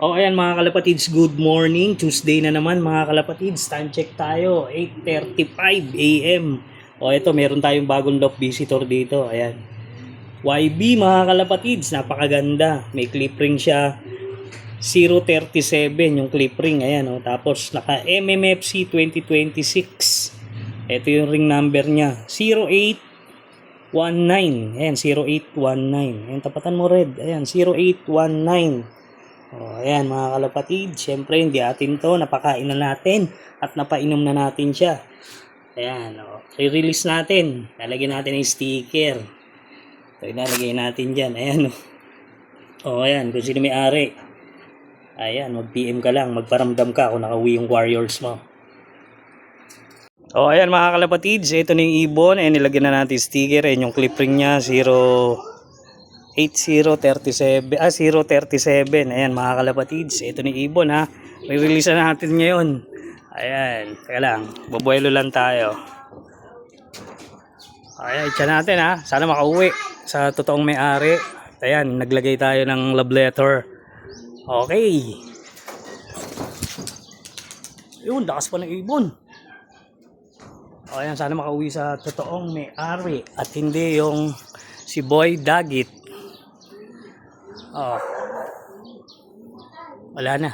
O ayan mga kalapatids, good morning. Tuesday na naman mga kalapatids. Time check tayo, 8:35 AM. O ito, meron tayong bagong lock visitor dito. Ayan. YB mga kalapatids, napakaganda. May clip ring siya. 037 yung clip ring. Ayan o. Tapos naka MMFC 2026. Ito yung ring number niya. 0819. Ayan, 0819. Ayan, tapatan mo red. Ayan, 0819. Oh, ayan mga kalapatid, syempre hindi atin to, napakain na natin at napainom na natin siya. Ayan, oh, i-release natin, lalagyan natin ng sticker. Ito, ilalagay natin dyan, ayan oh. Oh, ayan, kung sino may ari. Ayan, mag-PM ka lang, magparamdam ka kung nakauwi yung warriors mo. Oh, ayan mga kalapatids, ito na yung ibon, ayan, nilagyan na natin sticker, ayan yung clip ring niya, 037. Ayan mga kalapatids, ito ni ibon ha. Re-release na natin ngayon. Ayan, teka lang, babuelo lang tayo. Ayan, itcha natin ha. Sana makauwi sa totoong may-ari. Ayan, naglagay tayo ng love letter. Okay. Yun, lakas pa ng ibon. Ayan, sana makauwi sa totoong may-ari at hindi yung si Boy Dagit. Oh. Wala na.